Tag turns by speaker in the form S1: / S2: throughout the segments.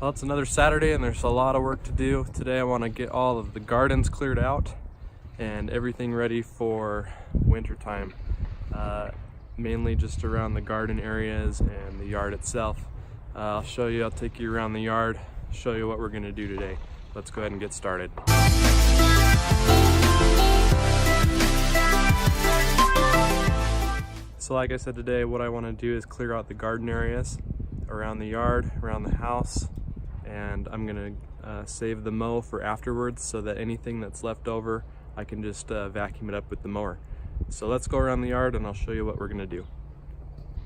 S1: Well, it's another Saturday and there's a lot of work to do. Today I want to get all of the gardens cleared out and everything ready for winter time. Mainly just around the garden areas and the yard itself. I'll take you around the yard, show you what we're going to do today. Let's go ahead and get started. So like I said today, what I want to do is clear out the garden areas around the yard, around the house, and I'm going to save the mow for afterwards so that anything that's left over I can just vacuum it up with the mower. So let's go around the yard and I'll show you what we're going to do.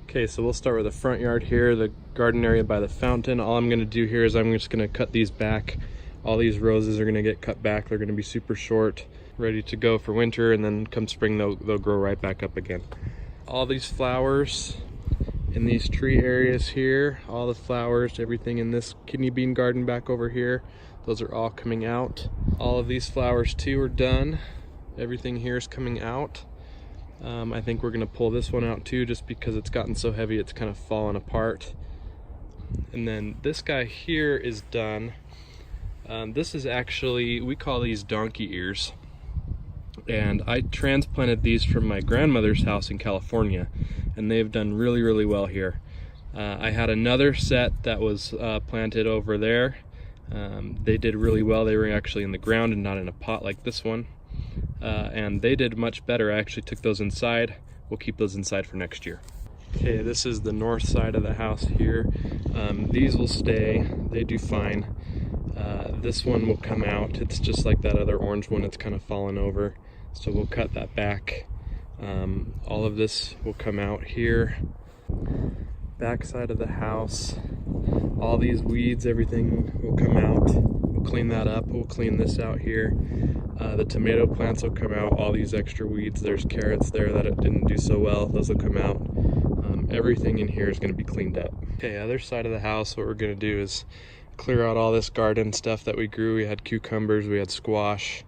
S1: Okay, so we'll start with the front yard here, the garden area by the fountain. All I'm going to do here is I'm just going to cut these back. All these roses are going to get cut back. They're going to be super short, ready to go for winter, and then come spring they'll grow right back up again. All these flowers in these tree areas here, all the flowers, everything in this kidney bean garden back over here, those are all coming out. All of these flowers too are done. Everything here is coming out. I think we're gonna pull this one out too, just because it's gotten so heavy it's kind of fallen apart. And then this guy here is done. This is actually, we call these donkey ears. And I transplanted these from my grandmother's house in California, and they've done really, really well here. I had another set that was planted over there. They did really well. They were actually in the ground and not in a pot like this one. And they did much better. I actually took those inside. We'll keep those inside for next year. Okay, this is the north side of the house here. These will stay. They do fine. This one will come out. It's just like that other orange one. It's kind of fallen over. So we'll cut that back. All of this will come out here. Back side of the house. All these weeds, everything will come out. We'll clean that up. We'll clean this out here. The tomato plants will come out. All these extra weeds. There's carrots there that it didn't do so well. Those will come out. Everything in here is going to be cleaned up. Okay, other side of the house, what we're going to do is clear out all this garden stuff that we grew. We had cucumbers, we had squash.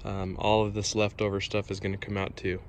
S1: All of this leftover stuff is going to come out too.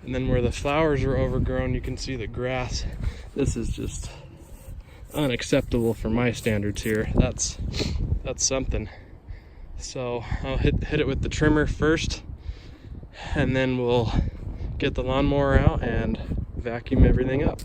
S1: And then where the flowers are overgrown, you can see the grass. This is just unacceptable for my standards here. That's something. So I'll hit it with the trimmer first, and then we'll get the lawnmower out and vacuum everything up.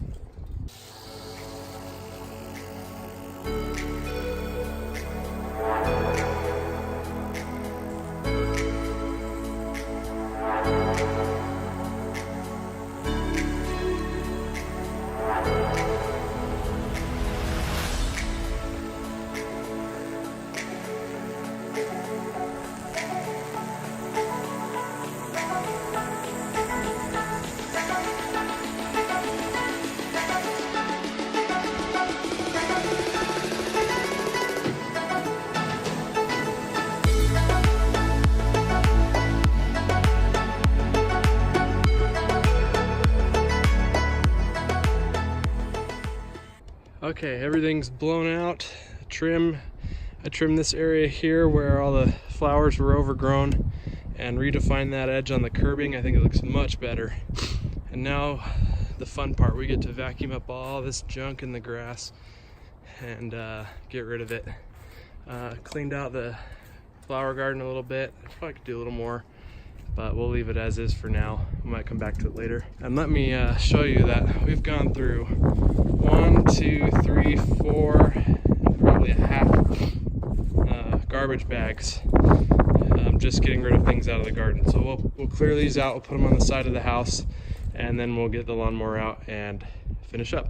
S1: Okay, everything's blown out. I trimmed this area here where all the flowers were overgrown and redefined that edge on the curbing. I think it looks much better. And now the fun part, we get to vacuum up all this junk in the grass and get rid of it. Cleaned out the flower garden a little bit. Probably could do a little more, but we'll leave it as is for now. We might come back to it later. And let me show you that we've gone through 1, 2, 3, 4, probably a half garbage bags. Just getting rid of things out of the garden. So we'll clear these out, we'll put them on the side of the house, and then we'll get the lawnmower out and finish up.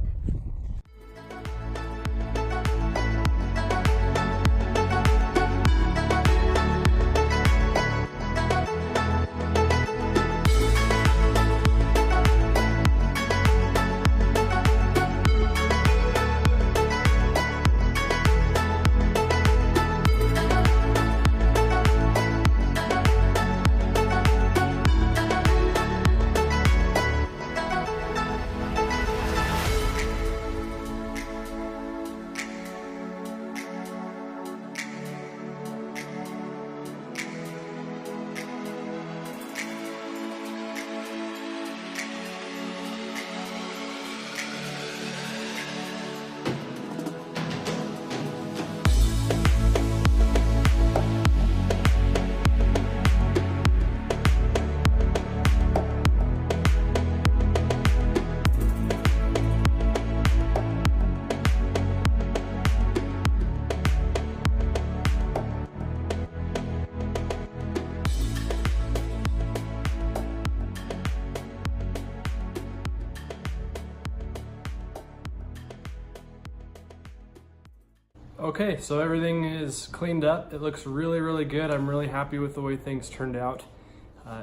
S1: Okay, so everything is cleaned up. It looks really, really good. I'm really happy with the way things turned out.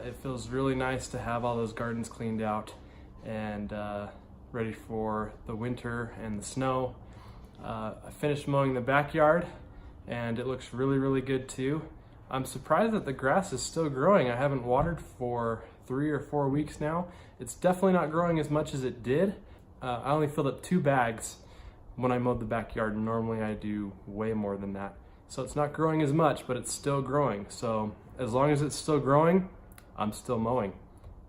S1: It feels really nice to have all those gardens cleaned out and ready for the winter and the snow. I finished mowing the backyard and it looks really, really good too. I'm surprised that the grass is still growing. I haven't watered for 3 or 4 weeks now. It's definitely not growing as much as it did. I only filled up 2 bags when I mowed the backyard, and normally I do way more than that. So it's not growing as much, but it's still growing. So as long as it's still growing, I'm still mowing.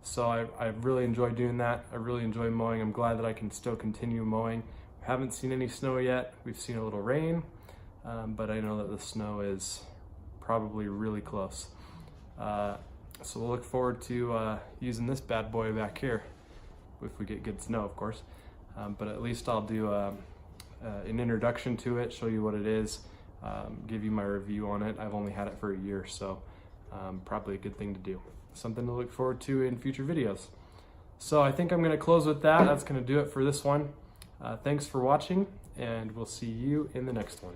S1: So I really enjoy doing that. I really enjoy mowing. I'm glad that I can still continue mowing. We haven't seen any snow yet. We've seen a little rain, but I know that the snow is probably really close. So we'll look forward to using this bad boy back here, if we get good snow, of course. But at least I'll do an introduction to it, show you what it is, give you my review on it. I've only had it for a year, so probably a good thing to do. Something to look forward to in future videos. So I think I'm going to close with that. That's going to do it for this one. Thanks for watching, and we'll see you in the next one.